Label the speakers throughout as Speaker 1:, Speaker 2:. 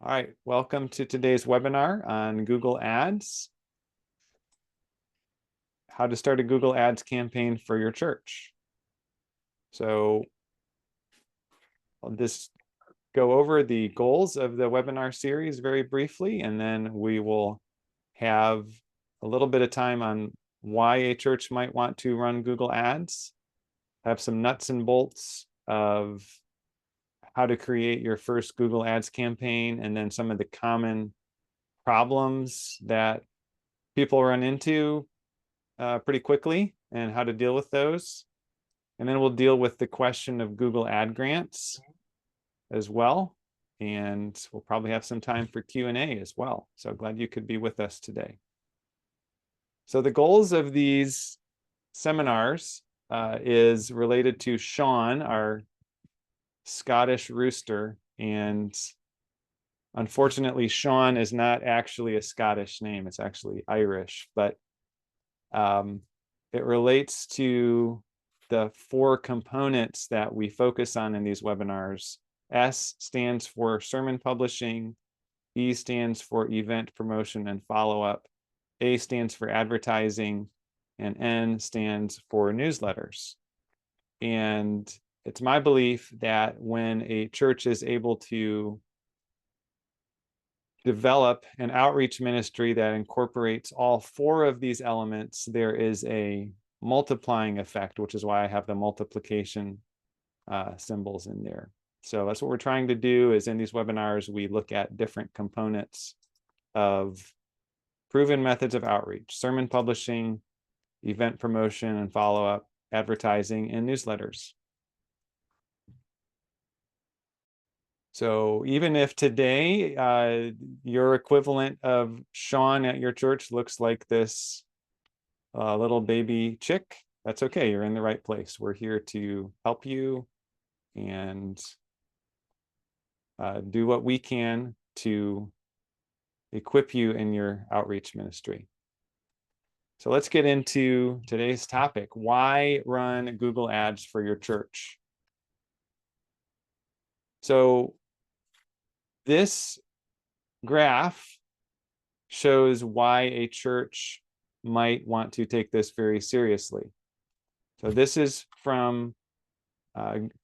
Speaker 1: All right, welcome to today's webinar on Google Ads. How to start a Google Ads campaign for your church. So I'll just go over the goals of the webinar series very briefly, and then we will have a little bit of time on why a church might want to run Google Ads, have some nuts and bolts of how to create your first Google Ads campaign, and then some of the common problems that people run into pretty quickly and how to deal with those. And then we'll deal with the question of Google Ad Grants as well. And we'll probably have some time for Q&A as well. So glad you could be with us today. So the goals of these seminars is related to SHAN, our Scottish rooster. And unfortunately, SHAN is not actually a Scottish name. It's actually Irish, but it relates to the four components that we focus on in these webinars. S stands for sermon publishing, E stands for event promotion and follow-up, A stands for advertising, and N stands for newsletters. And it's my belief that when a church is able to develop an outreach ministry that incorporates all four of these elements, there is a multiplying effect, which is why I have the multiplication symbols in there. So that's what we're trying to do. Is in these webinars, we look at different components of proven methods of outreach: sermon publishing, event promotion and follow-up, advertising, and newsletters. So even if today your equivalent of SHAN at your church looks like this little baby chick, that's okay. You're in the right place. We're here to help you and do what we can to equip you in your outreach ministry. So let's get into today's topic. Why run Google Ads for your church? So this graph shows why a church might want to take this very seriously. So this is from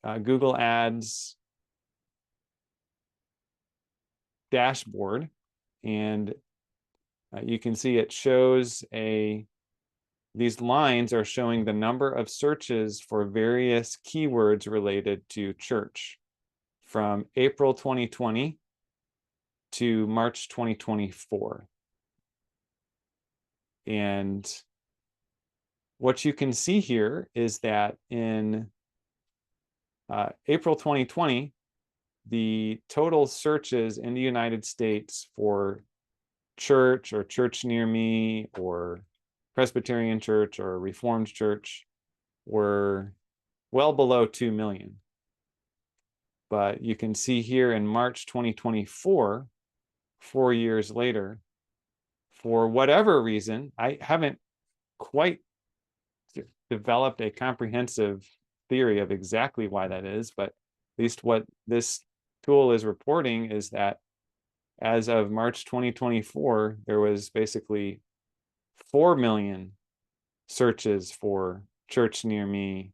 Speaker 1: Google Ads dashboard, and you can see it shows these lines are showing the number of searches for various keywords related to church from April 2020 to March 2024. And what you can see here is that in April 2020, the total searches in the United States for church or church near me or Presbyterian church or Reformed church were well below 2 million. But you can see here in March 2024, 4 years later, for whatever reason, I haven't quite developed a comprehensive theory of exactly why that is, but at least what this tool is reporting is that as of March 2024, there was basically 4 million searches for church near me,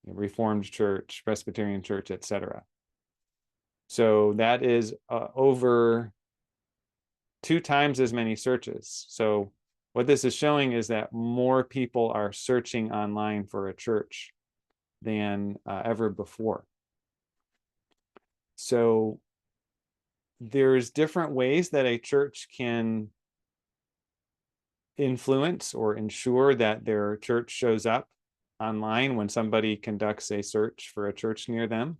Speaker 1: Reformed church, Presbyterian church, etc. So that is over 2 times as many searches. So what this is showing is that more people are searching online for a church than ever before. So there's different ways that a church can influence or ensure that their church shows up online when somebody conducts a search for a church near them.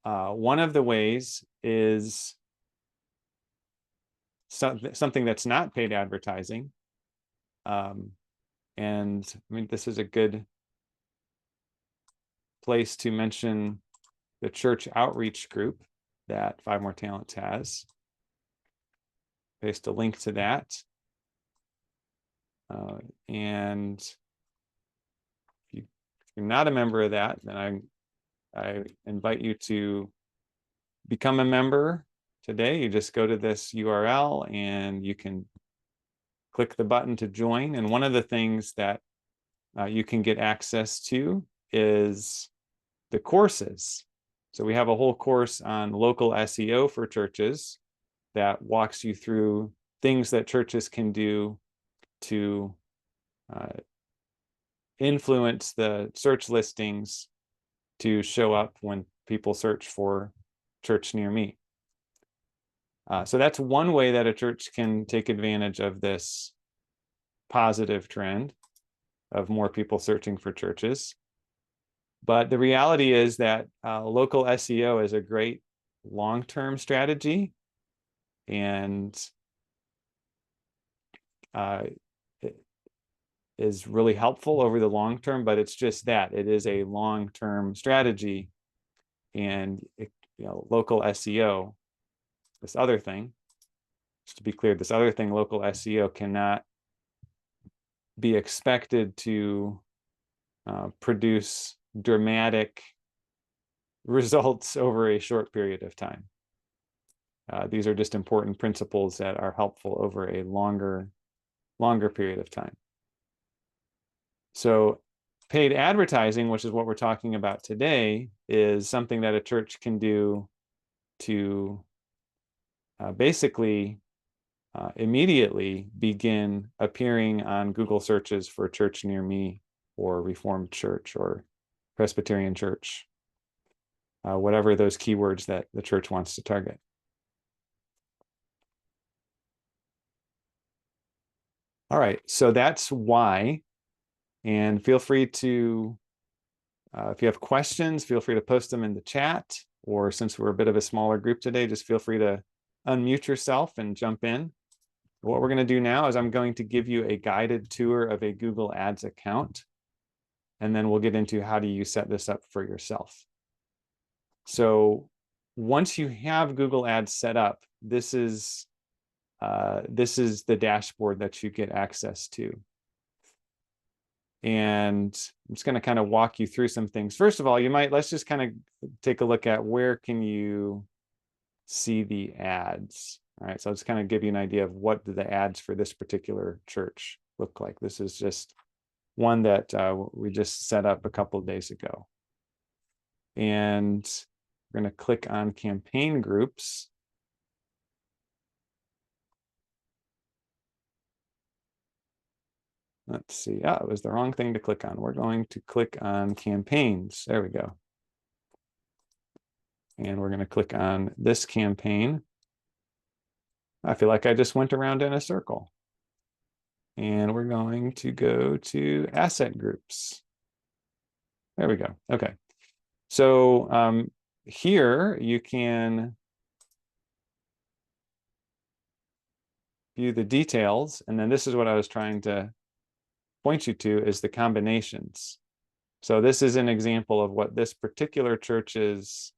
Speaker 1: One of the ways is something that's not paid advertising. And I mean, this is a good place to mention the church outreach group that 5 More Talents has. Paste a link to that. And if you're not a member of that, then I invite you to become a member today. You just go to this URL and you can click the button to join. And one of the things that you can get access to is the courses. So we have a whole course on local SEO for churches that walks you through things that churches can do to influence the search listings to show up when people search for church near me. So that's one way that a church can take advantage of this positive trend of more people searching for churches. But the reality is that local SEO is a great long-term strategy, and it is really helpful over the long term, but it's just that it is a long-term strategy. And local SEO, this other thing, just to be clear, this other thing, local SEO, cannot be expected to produce dramatic results over a short period of time. These are just important principles that are helpful over a longer period of time. So paid advertising, which is what we're talking about today, is something that a church can do to basically immediately begin appearing on Google searches for church near me or Reformed church or Presbyterian church, whatever those keywords that the church wants to target. All right, so that's why. And feel free to, if you have questions, feel free to post them in the chat, or since we're a bit of a smaller group today, just feel free to unmute yourself and jump in. What we're going to do now is I'm going to give you a guided tour of a Google Ads account, and then we'll get into how do you set this up for yourself. So once you have Google Ads set up, this is the dashboard that you get access to. And I'm just going to kind of walk you through some things. First of all, let's just kind of take a look at where can you see the ads. All right, so I'll just kind of give you an idea of what the ads for this particular church look like. This is just one that we just set up a couple of days ago. And we're going to click on campaign groups. Let's see. It was the wrong thing to click on. We're going to click on campaigns. There we go. And we're going to click on this campaign. I feel like I just went around in a circle. And we're going to go to asset groups. There we go. Okay. So here you can view the details. And then this is what I was trying to point you to, is the combinations. So this is an example of what this particular church's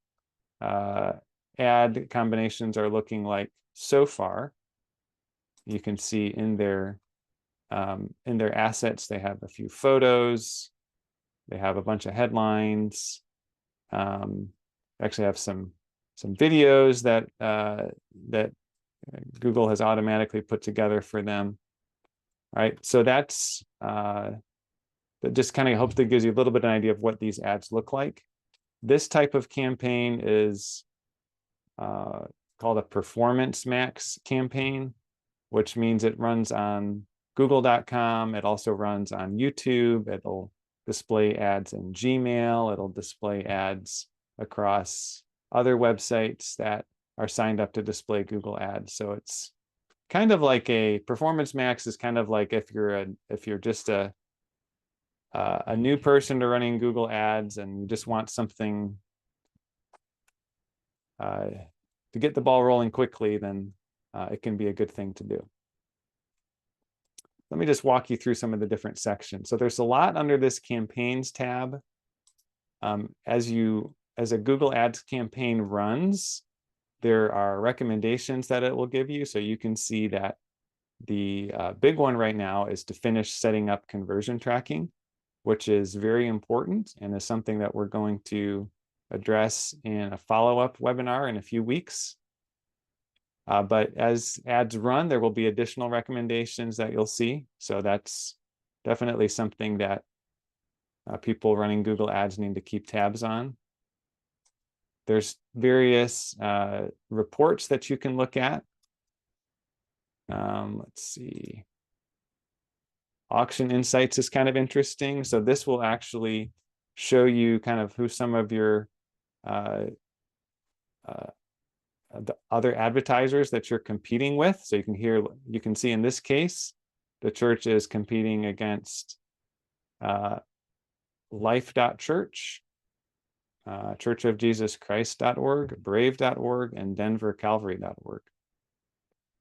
Speaker 1: ad combinations are looking like so far. You can see in their assets, they have a few photos, they have a bunch of headlines, actually have some videos that Google has automatically put together for them. All right, so that just kind of hopefully gives you a little bit of an idea of what these ads look like. This type of campaign is called a Performance Max campaign, which means it runs on Google.com. It also runs on YouTube. It'll display ads in Gmail. It'll display ads across other websites that are signed up to display Google ads. So it's kind of like a Performance Max is kind of like if you're just a new person to running Google ads and you just want something to get the ball rolling quickly, then it can be a good thing to do. Let me just walk you through some of the different sections. So there's a lot under this campaigns tab. As a Google Ads campaign runs, there are recommendations that it will give you. So you can see that the big one right now is to finish setting up conversion tracking, which is very important and is something that we're going to address in a follow-up webinar in a few weeks. But as ads run, there will be additional recommendations that you'll see. So that's definitely something that people running Google Ads need to keep tabs on. There's various reports that you can look at. Let's see. Auction Insights is kind of interesting. So this will actually show you kind of who some of your the other advertisers that you're competing with. So you can see in this case, the church is competing against life.church, churchofjesuschrist.org, brave.org, and denvercalvary.org.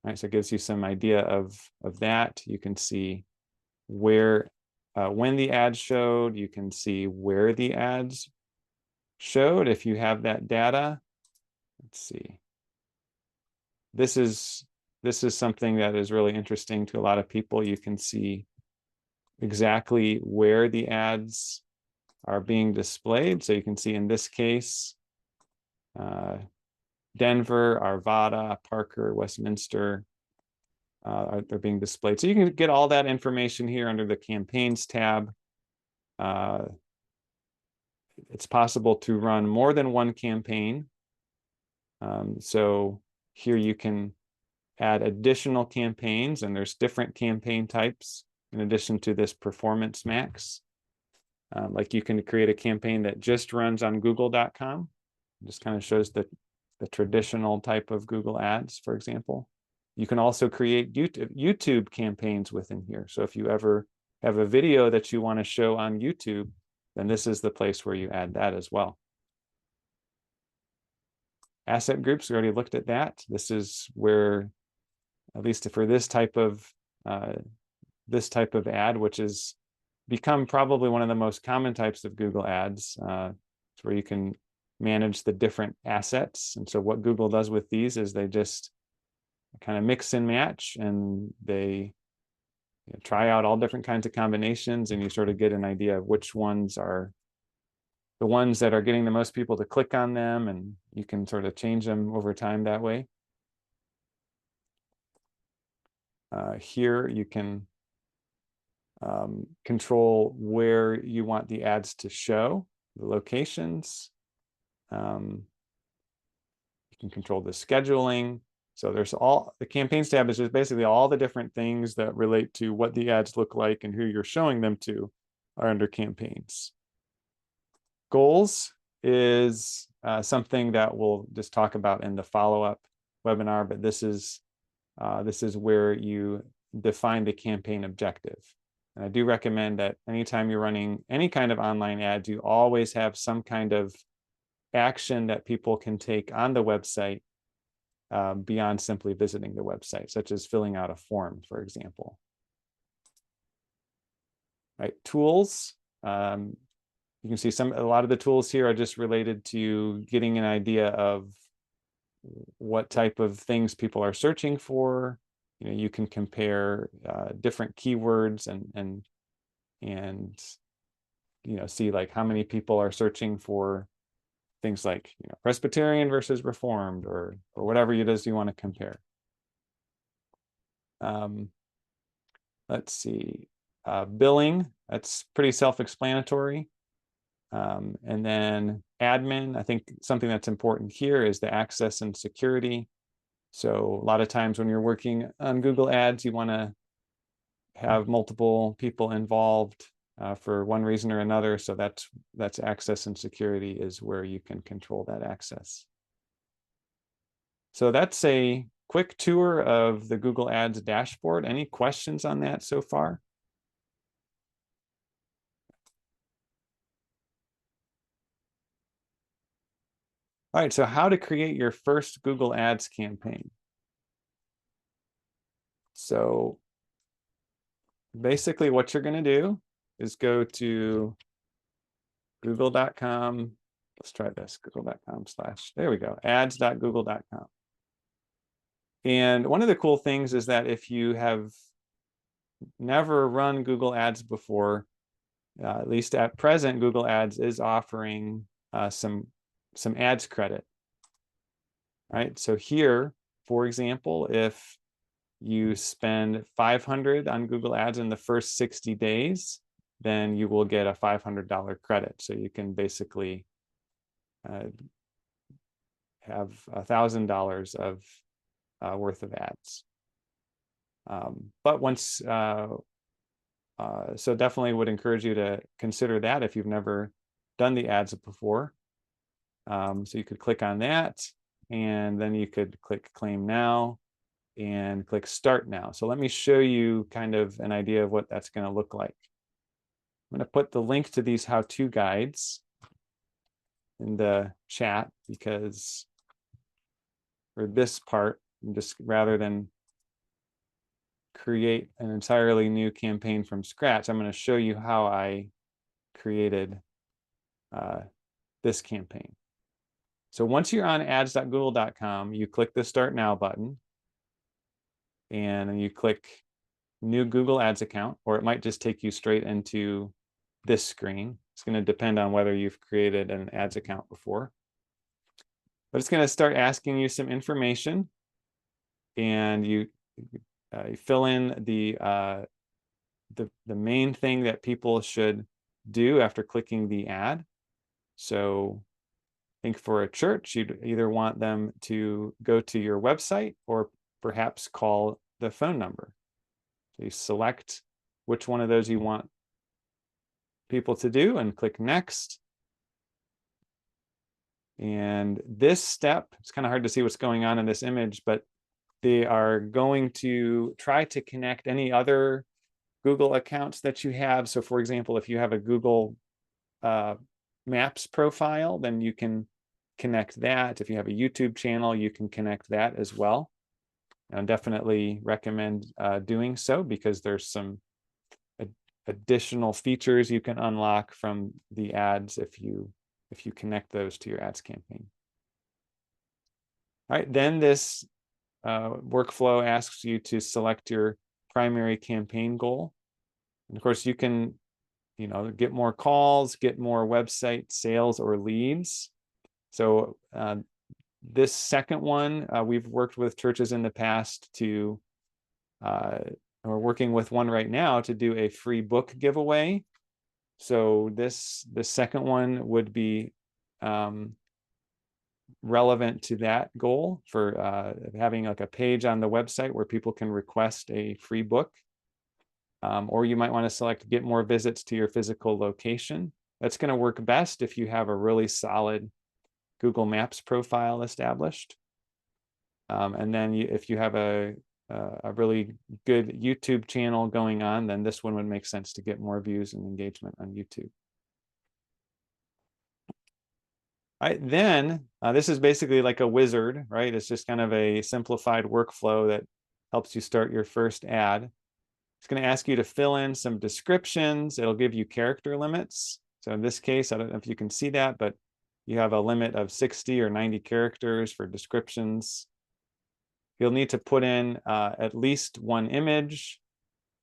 Speaker 1: All right, so it gives you some idea of that. You can see where, when the ads showed, you can see where the ads showed if you have that data. Let's see. This is something that is really interesting to a lot of people. You can see exactly where the ads are being displayed. So you can see in this case, Denver, Arvada, Parker, Westminster, they're being displayed. So you can get all that information here under the Campaigns tab. It's possible to run more than one campaign. So here you can add additional campaigns, and there's different campaign types in addition to this Performance Max. Like you can create a campaign that just runs on google.com. Just kind of shows the traditional type of Google Ads, for example. You can also create YouTube campaigns within here. So if you ever have a video that you want to show on YouTube, then this is the place where you add that as well. Asset groups, we already looked at that. This is where, at least for this type of ad, which has become probably one of the most common types of Google Ads, it's where you can manage the different assets. And so what Google does with these is they just kind of mix and match, and they try out all different kinds of combinations, and you sort of get an idea of which ones are the ones that are getting the most people to click on them, and you can sort of change them over time that way. Here you can control where you want the ads to show, the locations. You can control the scheduling. So there's the Campaigns tab is just basically all the different things that relate to what the ads look like and who you're showing them to are under Campaigns. Goals is something that we'll just talk about in the follow-up webinar, but this is where you define the campaign objective. And I do recommend that anytime you're running any kind of online ads, you always have some kind of action that people can take on the website beyond simply visiting the website, such as filling out a form, for example. Right, tools. You can see a lot of the tools here are just related to getting an idea of what type of things people are searching for. You can compare different keywords and see like how many people are searching for things like Presbyterian versus Reformed or whatever it is you want to compare. Let's see, billing, that's pretty self-explanatory. And then admin, I think something that's important here is the access and security. So a lot of times when you're working on Google Ads, you want to have multiple people involved for one reason or another. So that's access and security is where you can control that access. So that's a quick tour of the Google Ads dashboard. Any questions on that so far? All right, so how to create your first Google Ads campaign. So basically what you're going to do is go to google.com. Let's try this, google.com/ there we go, ads.google.com. And one of the cool things is that if you have never run Google Ads before, at least at present, Google Ads is offering some ads credit. Right, so here for example, if you spend 500 on Google Ads in the first 60 days, then you will get a $500 credit. So you can basically have $1,000 of worth of ads. But once, so definitely would encourage you to consider that if you've never done the ads before. So you could click on that, and then you could click Claim Now and click Start Now. So let me show you kind of an idea of what that's going to look like. I'm going to put the link to these how-to guides in the chat, because for this part, just rather than create an entirely new campaign from scratch, I'm going to show you how I created this campaign. So once you're on ads.google.com, you click the Start Now button, and then you click New Google Ads Account, or it might just take you straight into this screen. It's going to depend on whether you've created an ads account before. But it's going to start asking you some information, and you fill in the main thing that people should do after clicking the ad. So I think for a church, you'd either want them to go to your website or perhaps call the phone number. So you select which one of those you want people to do and click Next. And this step, it's kind of hard to see what's going on in this image, but they are going to try to connect any other Google accounts that you have. So for example, if you have a Google Maps profile, then you can connect that. If you have a YouTube channel, you can connect that as well. I definitely recommend doing so, because there's some additional features you can unlock from the ads if you connect those to your ads campaign. All right, then this workflow asks you to select your primary campaign goal. And of course, you can, get more calls, get more website sales or leads. So this second one, we've worked with churches in the past to, we're working with one right now to do a free book giveaway. So the second one would be relevant to that goal for having like a page on the website where people can request a free book. Or you might want to select get more visits to your physical location. That's going to work best if you have a really solid Google Maps profile established. And then if you have a really good YouTube channel going on, then this one would make sense to get more views and engagement on YouTube. All right, then this is basically like a wizard, right? It's just kind of a simplified workflow that helps you start your first ad. It's going to ask you to fill in some descriptions. It'll give you character limits. So in this case, I don't know if you can see that, but you have a limit of 60 or 90 characters for descriptions. You'll need to put in at least one image.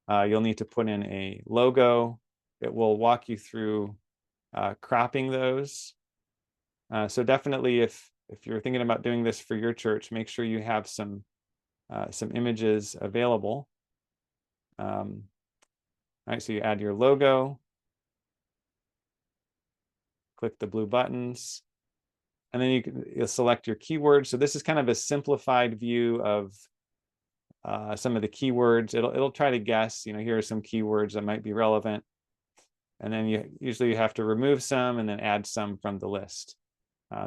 Speaker 1: You'll need to put in a logo. It will walk you through cropping those. So definitely, if you're thinking about doing this for your church, make sure you have some images available. All right, so you add your logo, click the blue buttons, and then you'll select your keywords. So this is kind of a simplified view of some of the keywords. It'll try to guess, here are some keywords that might be relevant. And then usually you have to remove some and then add some from the list.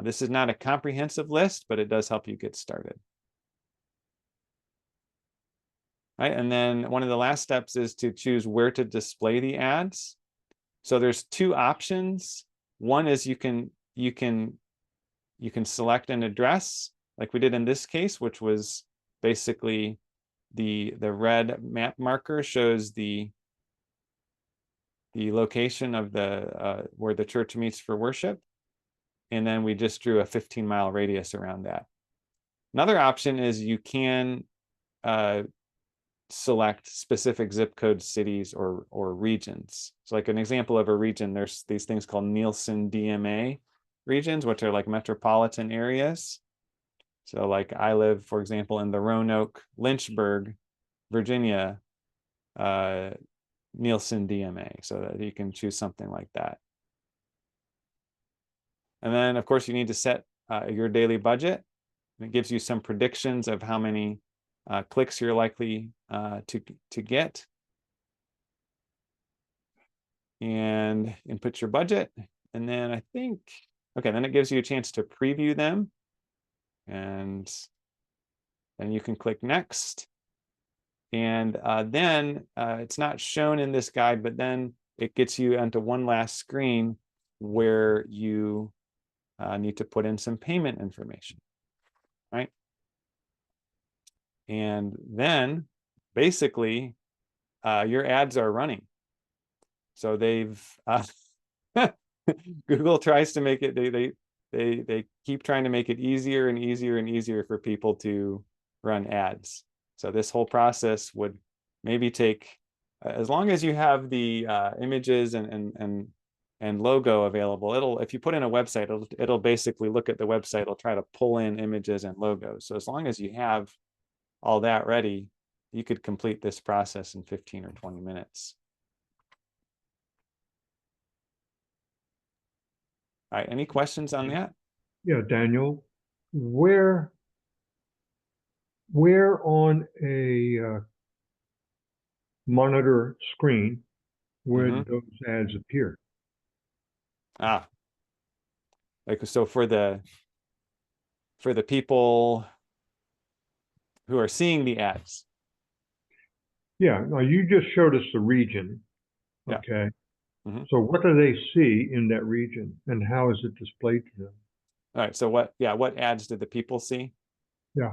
Speaker 1: This is not a comprehensive list, but it does help you get started. Right, and then one of the last steps is to choose where to display the ads. So there's two options. One is you can select an address, like we did in this case, which was basically the red map marker shows the location of where the church meets for worship. And then we just drew a 15-mile radius around that. Another option is you can select specific zip code cities or regions. So like an example of a region, there's these things called Nielsen DMA regions, which are like metropolitan areas. So like I live, for example, in the Roanoke, Lynchburg, Virginia, Nielsen DMA, so that you can choose something like that. And then of course you need to set your daily budget. And it gives you some predictions of how many clicks you're likely to get. And input your budget. And then I think, okay, then it gives you a chance to preview them. And then you can click next. And then it's not shown in this guide, but then it gets you onto one last screen where you need to put in some payment information, right? And then basically your ads are running. So they've Google tries to make it, they keep trying to make it easier and easier and easier for people to run ads. So this whole process would maybe take, as long as you have the images and logo available, if you put in a website, it'll basically look at the website, it'll try to pull in images and logos. So as long as you have all that ready, you could complete this process in 15 or 20 minutes. All right, any questions on that?
Speaker 2: Yeah, Daniel, where on a monitor screen would those ads appear?
Speaker 1: Like, so for the people who are seeing the ads.
Speaker 2: Yeah, now you just showed us the region.
Speaker 1: Yeah.
Speaker 2: Okay. So what do they see in that region and how is it displayed to them?
Speaker 1: All right, so what ads did the people see?
Speaker 2: Yeah.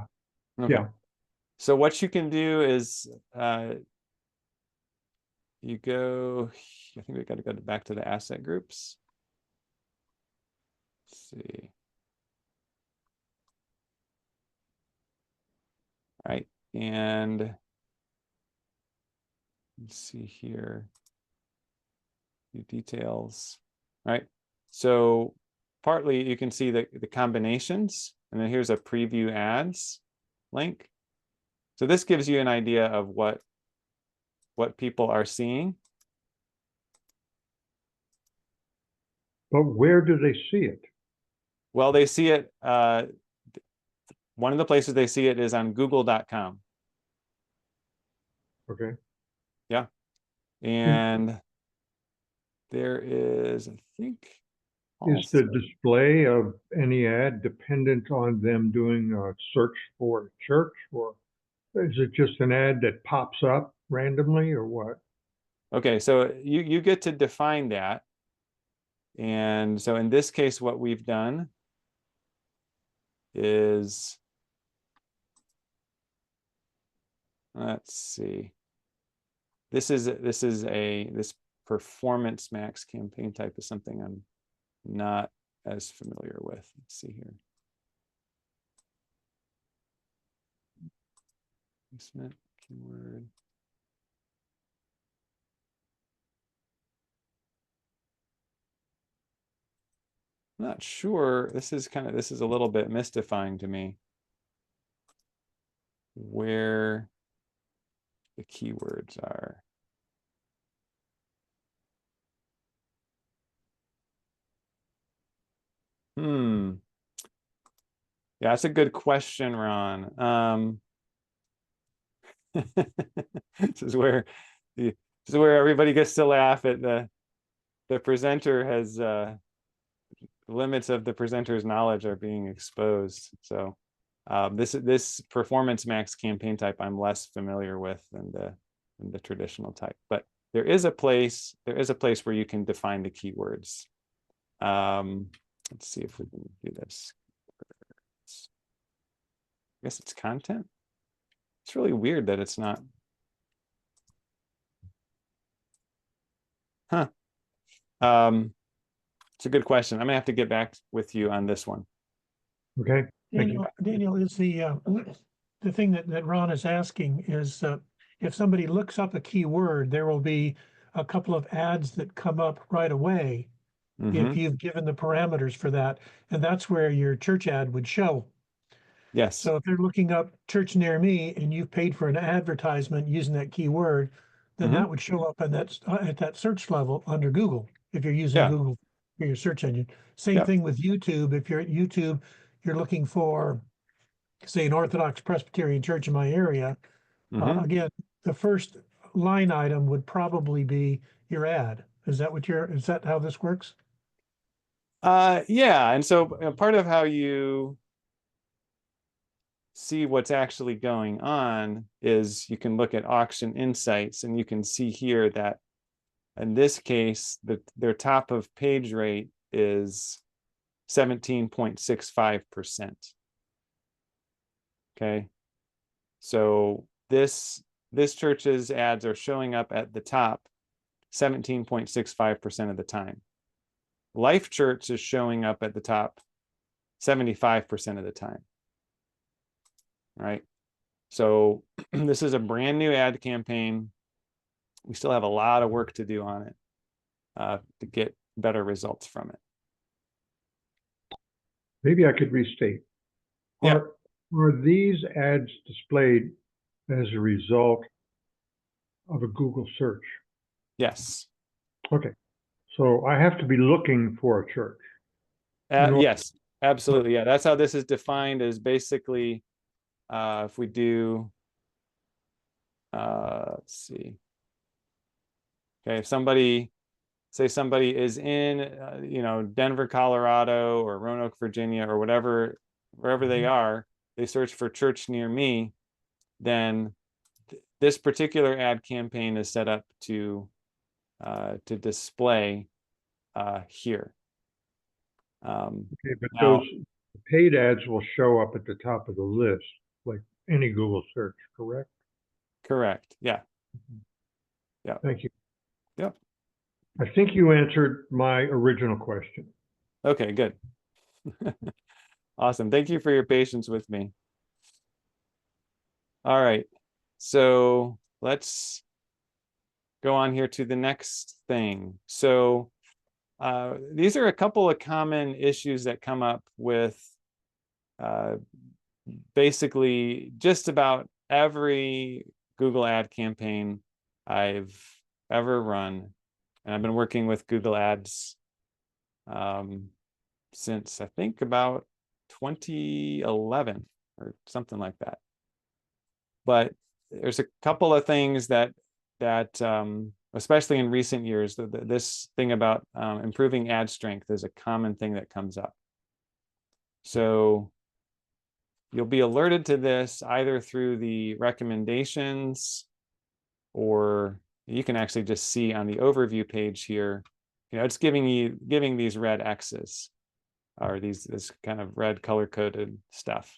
Speaker 1: Okay.
Speaker 2: Yeah.
Speaker 1: So what you can do is you go, I think we got to go back to the asset groups. Let's see. All right, and let's see here, few details. All right, so partly you can see the combinations, and then here's a preview ads link. So this gives you an idea of what people are seeing.
Speaker 2: But where do they see it?
Speaker 1: Well, they see it, one of the places they see it is on google.com.
Speaker 2: Okay.
Speaker 1: Yeah. And there is, I think,
Speaker 2: is the display of any ad dependent on them doing a search for church, or is it just an ad that pops up randomly, or what?
Speaker 1: Okay, so you get to define that. And so in this case, what we've done is, let's see, this performance max campaign type is something I'm not as familiar with. Let's see here. Placement keyword. I'm not sure. This is a little bit mystifying to me, where the keywords are. Yeah, that's a good question, Ron. This is where everybody gets to laugh at the presenter has limits of the presenter's knowledge are being exposed. So this performance max campaign type I'm less familiar with than the traditional type, but there is a place where you can define the keywords. Let's see if we can do this. I guess it's content. It's really weird that it's not. Huh. It's a good question. I'm gonna have to get back with you on this one.
Speaker 2: Okay.
Speaker 3: Daniel, is the thing that Ron is asking is if somebody looks up a keyword, there will be a couple of ads that come up right away if you've given the parameters for that, and that's where your church ad would show.
Speaker 1: Yes.
Speaker 3: So if they're looking up church near me and you've paid for an advertisement using that keyword, then that would show up at that search level under Google, if you're using
Speaker 1: Yeah.
Speaker 3: Google for your search engine. Same
Speaker 1: Yep.
Speaker 3: thing with YouTube. If you're at YouTube, you're looking for, say, an Orthodox Presbyterian church in my area. Again, the first line item would probably be your ad. Is that how this works?
Speaker 1: Yeah. And so part of how you see what's actually going on is you can look at auction insights, and you can see here that in this case, their top of page rate is 17.65%. Okay. So this church's ads are showing up at the top 17.65% of the time. Life Church is showing up at the top 75% of the time. Right. So this is a brand new ad campaign. We still have a lot of work to do on it to get better results from it.
Speaker 2: Maybe I could restate.
Speaker 1: Yeah.
Speaker 2: Are these ads displayed as a result of a Google search?
Speaker 1: Yes.
Speaker 2: Okay. So I have to be looking for a church.
Speaker 1: Yes, absolutely. Yeah, that's how this is defined, is basically if we do, let's see. Okay, if somebody is in, Denver, Colorado, or Roanoke, Virginia, or wherever they are, they search for church near me, then this particular ad campaign is set up to display here.
Speaker 2: Okay, but
Speaker 1: Now,
Speaker 2: those paid ads will show up at the top of the list, like any Google search, correct?
Speaker 1: correct. Yeah. Yeah.
Speaker 2: Thank you.
Speaker 1: Yep.
Speaker 2: I think you answered my original question.
Speaker 1: Okay, good. Awesome. Thank you for your patience with me. All right. So let's go on here to the next thing. So these are a couple of common issues that come up with basically just about every Google ad campaign I've ever run. And I've been working with Google Ads since I think about 2011 or something like that. But there's a couple of things that especially in recent years, this thing about improving ad strength is a common thing that comes up. So you'll be alerted to this either through the recommendations, or you can actually just see on the overview page here, it's giving these red X's, or this kind of red color-coded stuff.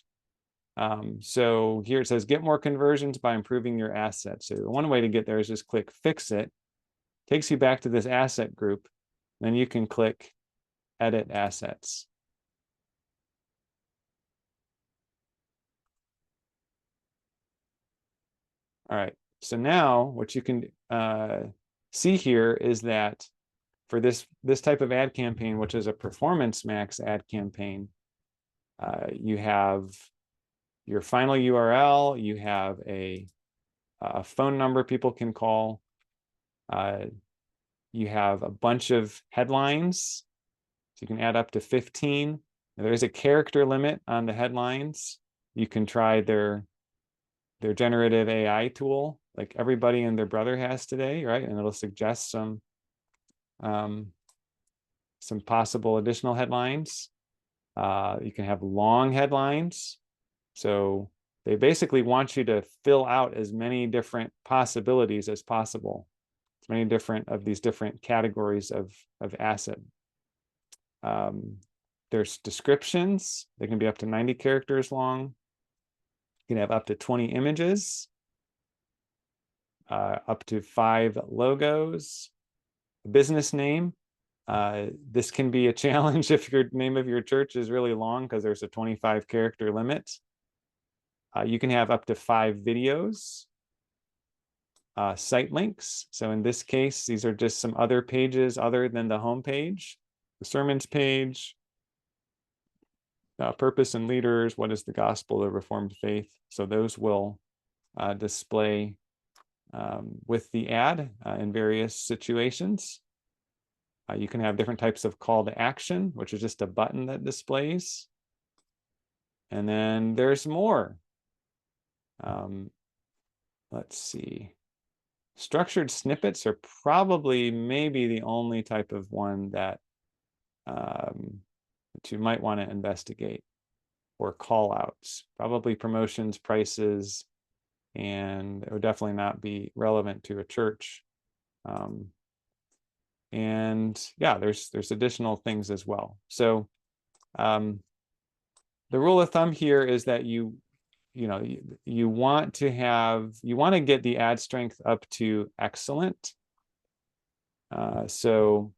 Speaker 1: So here it says, get more conversions by improving your assets. So one way to get there is just click fix it. Takes you back to this asset group. Then you can click edit assets. All right. So now what you can see here is that for this type of ad campaign, which is a Performance Max ad campaign, you have your final URL, you have a phone number people can call, you have a bunch of headlines, so you can add up to 15. There is a character limit on the headlines. You can try their generative AI tool, like everybody and their brother has today, right? And it'll suggest some possible additional headlines. You can have long headlines. So they basically want you to fill out as many different possibilities as possible, as many different of these different categories of asset. There's descriptions. They can be up to 90 characters long. You can have up to 20 images, up to 5 logos, a business name. This can be a challenge if your name of your church is really long, because there's a 25 character limit. You can have up to 5 videos, site links. So in this case, these are just some other pages other than the home page, the sermons page. purpose and leaders, what is the gospel of the Reformed faith. So those will display with the ad in various situations. You can have different types of call to action, which is just a button that displays. And then there's more. Let's see. Structured snippets are probably maybe the only type of one that you might want to investigate, or call outs, probably promotions, prices, and it would definitely not be relevant to a church. And yeah, there's additional things as well. So the rule of thumb here is that you want to get the ad strength up to excellent. So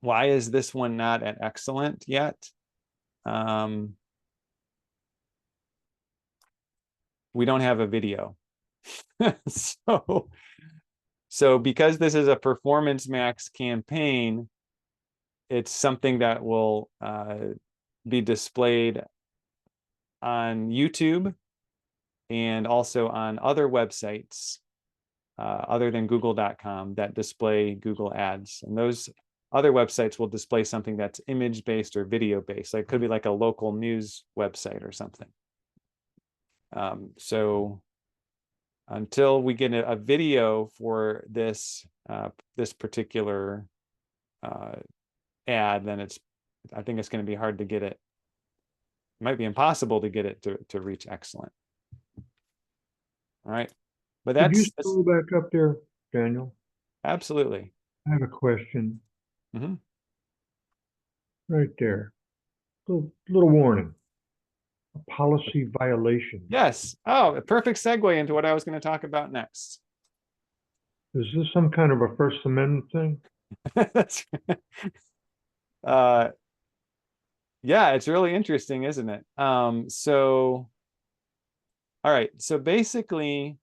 Speaker 1: why is this one not at excellent yet? We don't have a video. So because this is a Performance Max campaign, it's something that will be displayed on YouTube and also on other websites other than google.com that display Google ads. And those other websites will display something that's image-based or video-based. Like it could be like a local news website or something. So until we get a video for this particular ad, then I think it's going to be hard to get it. It might be impossible to get it to reach excellent. All right, but
Speaker 2: Could you scroll back up there, Daniel?
Speaker 1: Absolutely.
Speaker 2: I have a question. Right there. Little warning. A policy violation.
Speaker 1: Yes. Oh, a perfect segue into what I was going to talk about next.
Speaker 2: Is this some kind of a First Amendment thing?
Speaker 1: That's yeah, it's really interesting, isn't it? So all right, so basically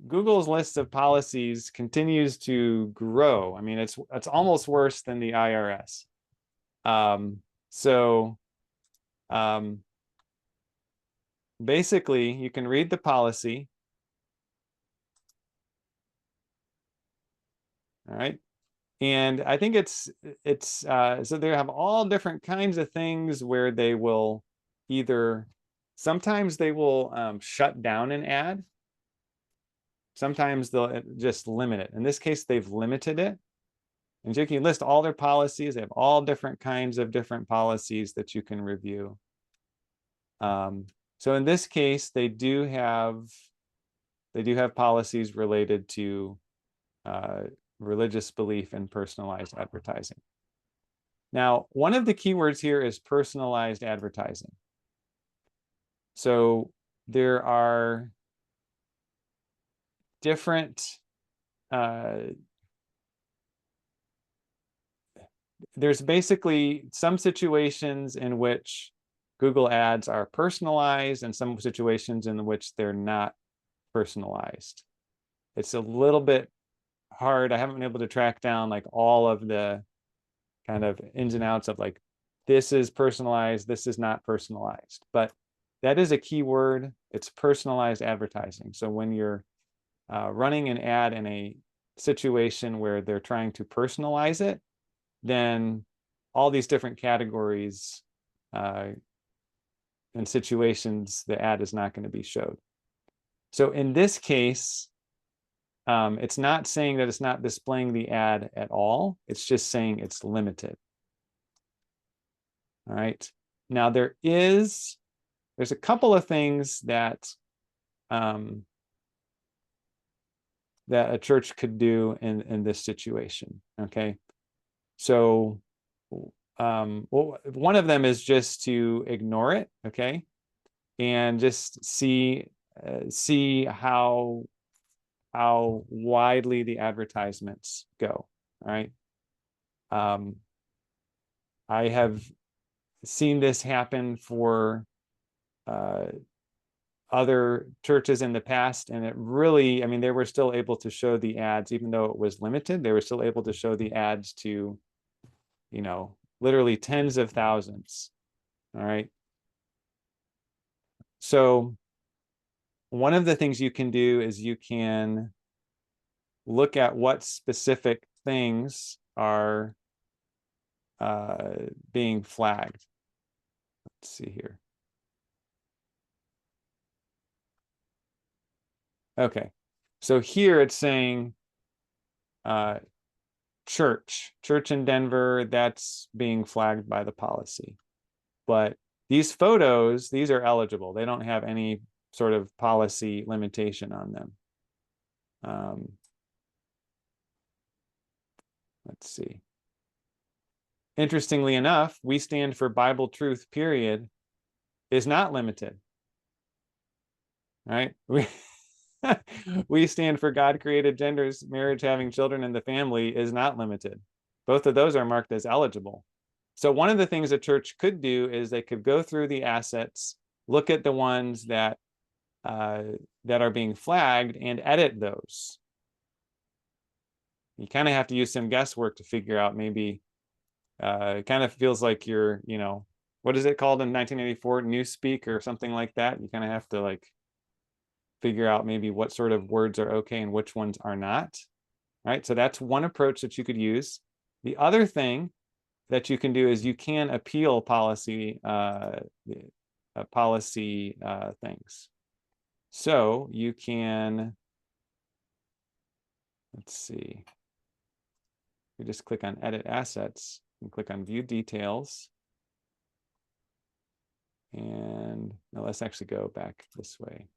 Speaker 1: Google's list of policies continues to grow. I mean, it's almost worse than the IRS. Basically, you can read the policy. All right. And I think it's so they have all different kinds of things where they will sometimes they will shut down an ad. Sometimes they'll just limit it. In this case, they've limited it. And you can list all their policies. They have all different kinds of different policies that you can review. So in this case, they do have policies related to religious belief and personalized advertising. Now, one of the keywords here is personalized advertising. So there are different there's basically some situations in which Google ads are personalized and some situations in which they're not personalized. It's a little bit hard. I haven't been able to track down like all of the kind of ins and outs of like, this is personalized, this is not personalized, but that is a key word. It's personalized advertising. So when you're running an ad in a situation where they're trying to personalize it, then all these different categories and situations, the ad is not going to be showed. So in this case, it's not saying that it's not displaying the ad at all. It's just saying it's limited. All right. Now there's a couple of things that that a church could do in this situation. Okay. So well, one of them is just to ignore it, okay, and just see how widely the advertisements go. All right. I have seen this happen for other churches in the past, and it really, I mean, they were still able to show the ads, even though it was limited. They were still able to show the ads to you know, literally tens of thousands. All right. So one of the things you can do is you can look at what specific things are being flagged. Let's see here. Okay, so here it's saying church in Denver, that's being flagged by the policy. But these photos, these are eligible. They don't have any sort of policy limitation on them. Let's see. Interestingly enough, we stand for Bible truth, period, is not limited. Right? We stand for God created genders, marriage, having children, and the family is not limited. Both of those are marked as eligible. So one of the things a church could do is they could go through the assets, look at the ones that are being flagged and edit those. You kind of have to use some guesswork to figure out maybe, it kind of feels like you're, you know, what is it called in 1984, Newspeak or something like that? You kind of have to like figure out maybe what sort of words are okay and which ones are not, right? So that's one approach that you could use. The other thing that you can do is you can appeal policy things. So you can, let's see, you just click on edit assets and click on view details. And now let's actually go back this way.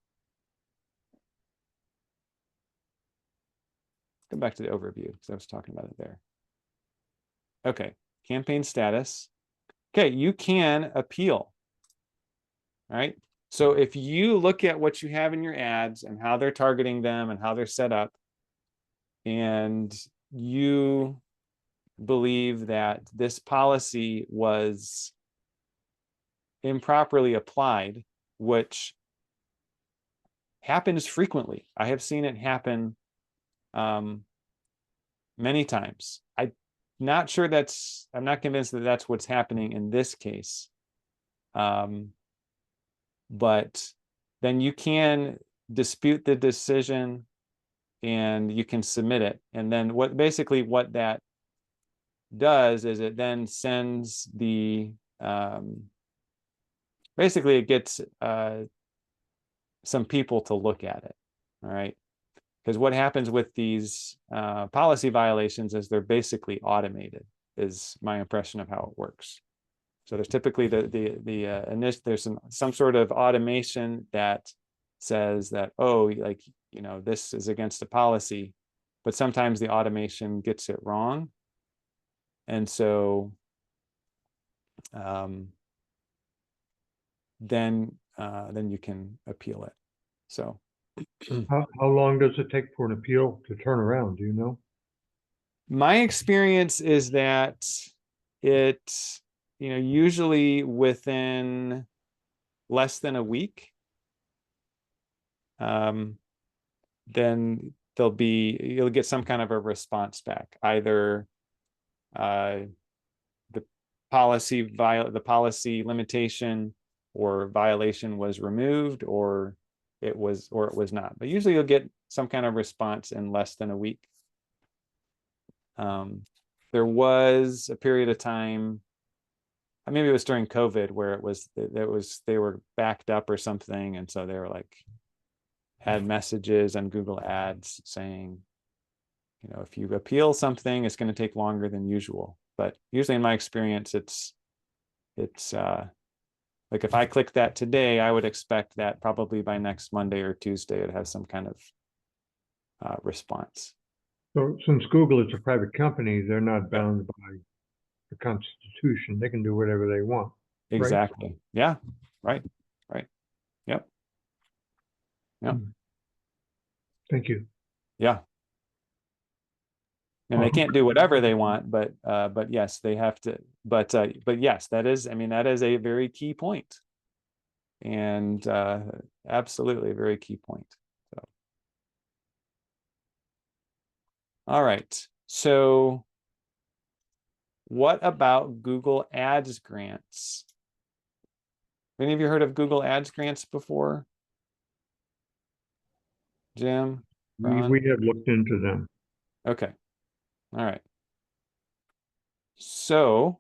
Speaker 1: Go back to the overview because I was talking about it there. Okay, campaign status. Okay, you can appeal. All right. So if you look at what you have in your ads and how they're targeting them and how they're set up, and you believe that this policy was improperly applied, which happens frequently. I have seen it happen many times. I'm not convinced that that's what's happening in this case. But then you can dispute the decision and you can submit it. And then what that does is it then sends the, basically it gets some people to look at it. All right. Because what happens with these policy violations is they're basically automated, is my impression of how it works. So there's typically there's some sort of automation that says that, oh, like, you know, this is against a policy, but sometimes the automation gets it wrong. And so then you can appeal it. So
Speaker 2: How long does it take for an appeal to turn around? Do you know?
Speaker 1: my experience is that it, you know, usually within less than a week, then you'll get some kind of a response back. Either the policy limitation or violation was removed, or it was not. But usually you'll get some kind of response in less than a week. There was a period of time, maybe it was during COVID, where they were backed up or something, and so they were like, had messages on Google Ads saying, you know, if you appeal something, it's going to take longer than usual. But usually in my experience, it's like if I click that today, I would expect that probably by next Monday or Tuesday, it has some kind of response.
Speaker 2: So since Google is a private company, they're not bound by the Constitution. They can do whatever they want.
Speaker 1: Exactly. Right? Yeah. Right. Yep.
Speaker 2: Thank you.
Speaker 1: Yeah. And they can't do whatever they want, but yes, they have to. But yes, that is a very key point, and absolutely a very key point. So, all right. So what about Google Ads grants? Any of you heard of Google Ads grants before? Jim? Ron?
Speaker 2: We have looked into them.
Speaker 1: Okay. All right. So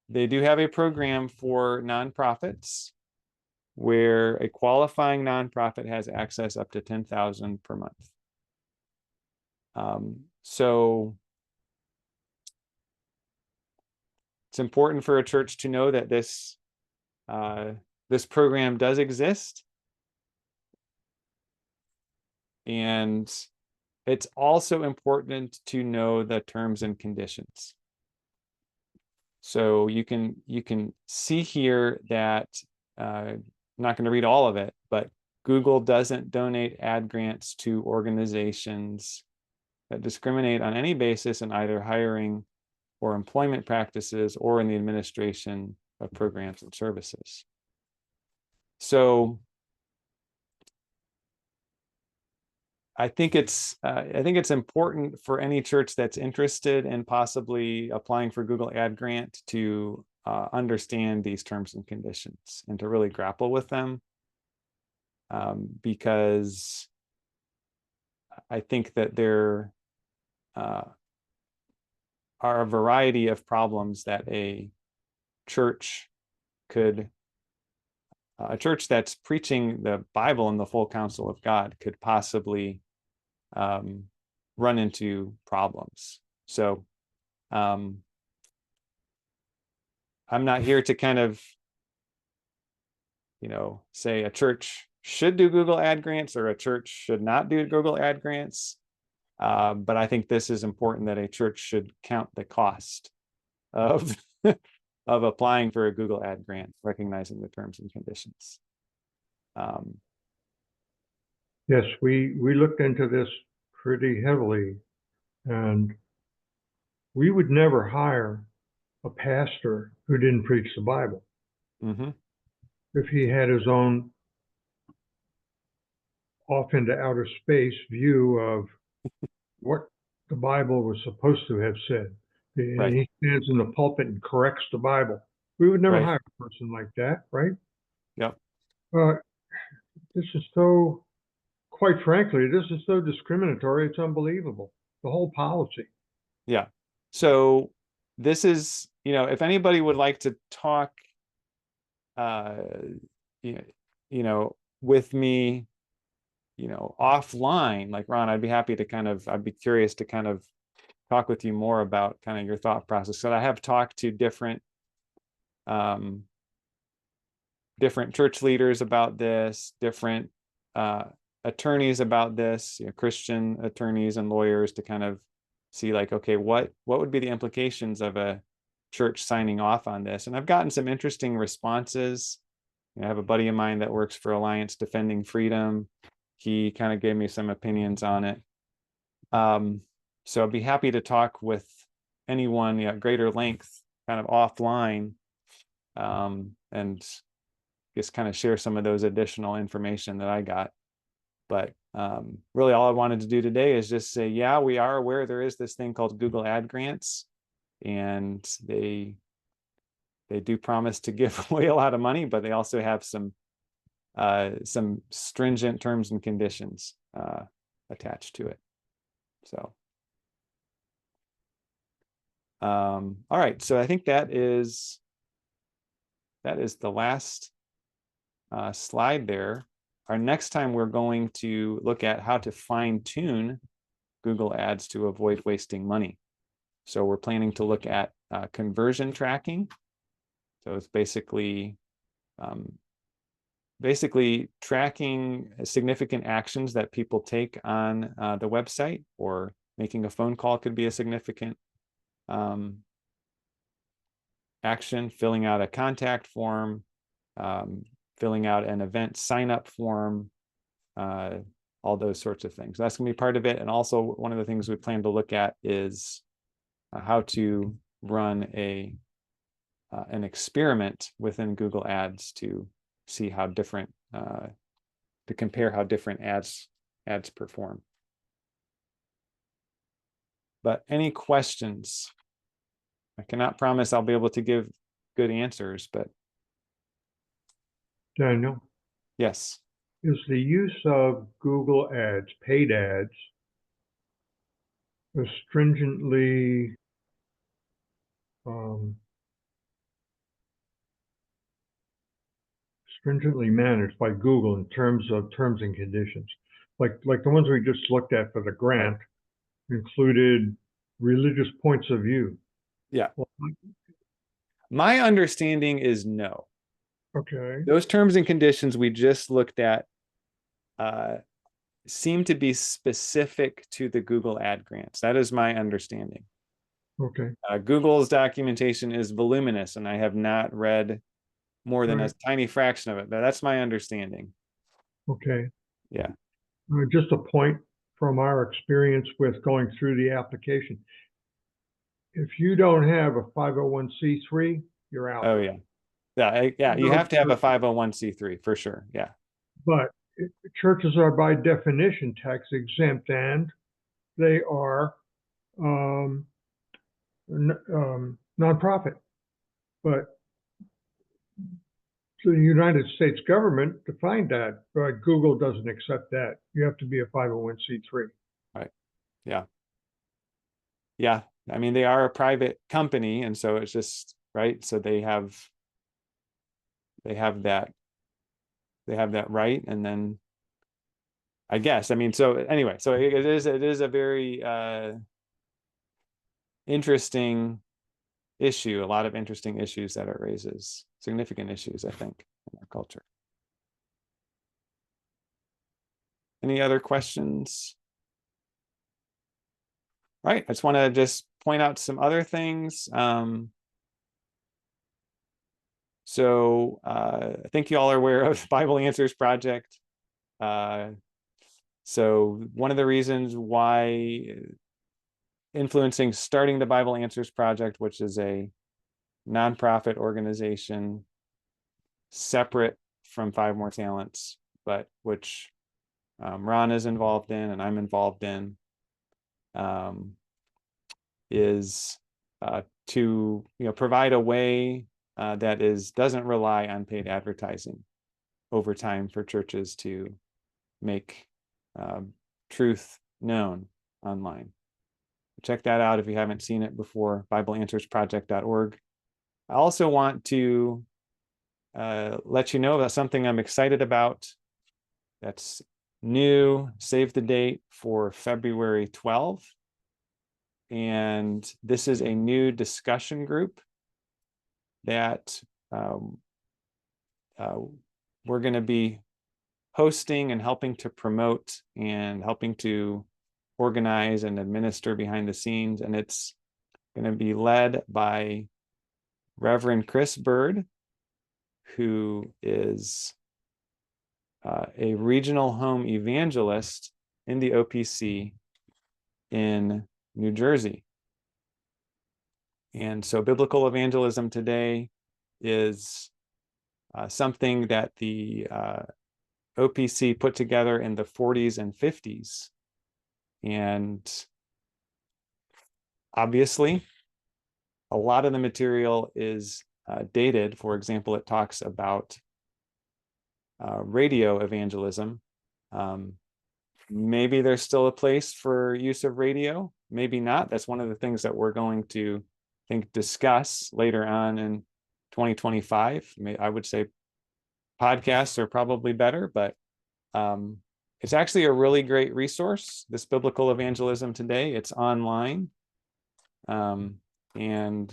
Speaker 1: they do have a program for nonprofits where a qualifying nonprofit has access up to 10,000 per month. So it's important for a church to know that this program does exist. And it's also important to know the terms and conditions. So you can see here that I'm not going to read all of it, but Google doesn't donate ad grants to organizations that discriminate on any basis in either hiring or employment practices or in the administration of programs and services. So I think it's important for any church that's interested in possibly applying for Google Ad Grant to understand these terms and conditions and to really grapple with them, because I think that there are a variety of problems that a church that's preaching the Bible and the full counsel of God could possibly run into problems. So I'm not here to kind of, say a church should do Google Ad Grants or a church should not do Google Ad Grants. But I think this is important, that a church should count the cost of of applying for a Google Ad Grant, recognizing the terms and conditions.
Speaker 2: Yes, we looked into this pretty heavily, and we would never hire a pastor who didn't preach the Bible.
Speaker 1: Mm-hmm.
Speaker 2: If he had his own off into outer space view of what the Bible was supposed to have said, and
Speaker 1: Right.
Speaker 2: he stands in the pulpit and corrects the Bible, we would never
Speaker 1: Right.
Speaker 2: hire a person like that, right?
Speaker 1: Yep.
Speaker 2: This is so, quite frankly, this is so discriminatory, it's unbelievable. The whole policy.
Speaker 1: Yeah. So this is, if anybody would like to talk, with me, offline, like Ron, I'd be happy to I'd be curious to kind of talk with you more about kind of your thought process. So I have talked to different church leaders about this, different attorneys about this, Christian attorneys and lawyers, to kind of see like, okay, what would be the implications of a church signing off on this? And I've gotten some interesting responses. I have a buddy of mine that works for Alliance Defending Freedom. He kind of gave me some opinions on it. So I'd be happy to talk with anyone at greater length, kind of offline, and just kind of share some of those additional information that I got. But really all I wanted to do today is just say, yeah, we are aware there is this thing called Google Ad Grants, and they do promise to give away a lot of money, but they also have some stringent terms and conditions attached to it. So, all right. So I think that is the last slide there. Our next time we're going to look at how to fine tune Google Ads to avoid wasting money. So we're planning to look at conversion tracking. So it's basically tracking significant actions that people take on the website, or making a phone call could be a significant action, filling out a contact form, filling out an event sign-up form, all those sorts of things. That's going to be part of it. And also one of the things we plan to look at is how to run an experiment within Google Ads to see how different, to compare how different ads perform. But any questions? I cannot promise I'll be able to give good answers, but
Speaker 2: Daniel,
Speaker 1: yes.
Speaker 2: is the use of Google ads, paid ads, stringently managed by Google in terms of terms and conditions? Like the ones we just looked at for the grant included religious points of view.
Speaker 1: Yeah.
Speaker 2: Well,
Speaker 1: my understanding is no.
Speaker 2: okay.
Speaker 1: Those terms and conditions we just looked at seem to be specific to the Google ad grants. That is my understanding.
Speaker 2: Okay.
Speaker 1: Google's documentation is voluminous, and I have not read more than
Speaker 2: Right.
Speaker 1: a tiny fraction of it, but that's my understanding.
Speaker 2: Okay.
Speaker 1: Yeah.
Speaker 2: Just a point from our experience with going through the application. If you don't have a 501c3, you're out.
Speaker 1: Oh, yeah. Yeah. You have to have a 501c3 for sure. Yeah.
Speaker 2: But churches are by definition tax exempt, and they are nonprofit. But the United States government defined that, but Google doesn't accept that. You have to be a 501c3.
Speaker 1: Right. Yeah. Yeah. I mean, they are a private company, and so it's just right. So they have that right, and then I guess, I mean, so anyway, so it is a very interesting issue, a lot of interesting issues that it raises, significant issues, I think, in our culture. Any other questions? All right, I just want to point out some other things. So I think you all are aware of the Bible Answers Project. So one of the reasons why influencing starting the Bible Answers Project, which is a nonprofit organization separate from Five More Talents, but which Ron is involved in and I'm involved in, is to provide a way that doesn't rely on paid advertising over time for churches to make truth known online. Check that out if you haven't seen it before, BibleAnswersProject.org. I also want to let you know about something I'm excited about that's new. Save the date for February 12th. And this is a new discussion group that we're going to be hosting and helping to promote and helping to organize and administer behind the scenes. And it's going to be led by Reverend Chris Bird, who is a regional home evangelist in the OPC in New Jersey. And so biblical evangelism today is something that the OPC put together in the 40s and 50s. And obviously, a lot of the material is dated. For example, it talks about radio evangelism. Maybe there's still a place for use of radio, maybe not. That's one of the things that we're going to discuss later on in 2025. I would say podcasts are probably better, but it's actually a really great resource, this biblical evangelism today. It's online. And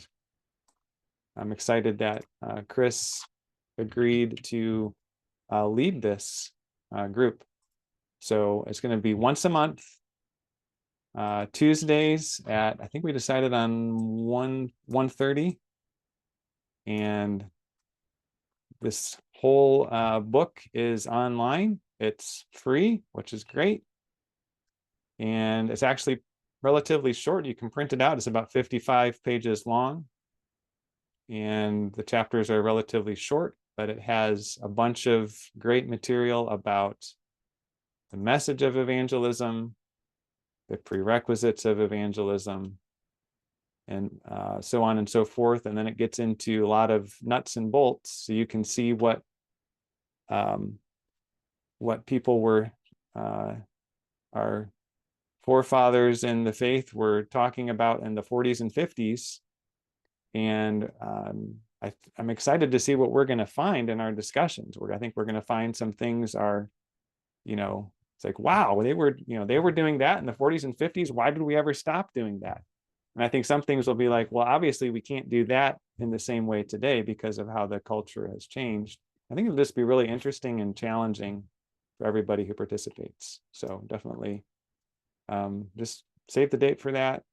Speaker 1: I'm excited that Chris agreed to lead this group. So it's going to be once a month, Tuesdays at, I think we decided on 1:30. And this whole book is online. It's free, which is great. And it's actually relatively short. You can print it out. It's about 55 pages long. And the chapters are relatively short, but it has a bunch of great material about the message of evangelism, the prerequisites of evangelism, and so on and so forth. And then it gets into a lot of nuts and bolts, so you can see what people were, our forefathers in the faith were talking about in the 40s and 50s. And I'm excited to see what we're going to find in our discussions. I think we're going to find some things are, it's like, wow, they were doing that in the 40s and 50s. Why did we ever stop doing that? And I think some things will be like, well, obviously we can't do that in the same way today because of how the culture has changed. I think it'll just be really interesting and challenging for everybody who participates. So definitely just save the date for that.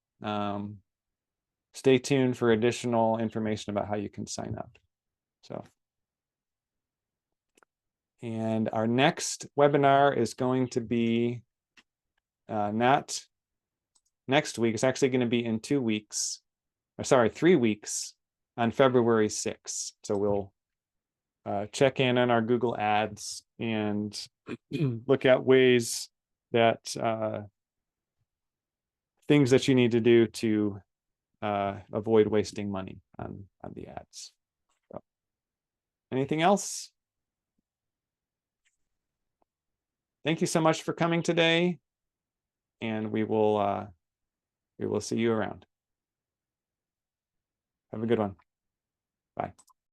Speaker 1: Stay tuned for additional information about how you can sign up. So, and our next webinar is going to be not next week. It's actually going to be in 2 weeks, or sorry, 3 weeks, on February 6th. So we'll check in on our Google Ads and look at ways that things that you need to do to avoid wasting money on the ads. So, anything else? Thank you so much for coming today, and we will see you around. Have a good one. Bye.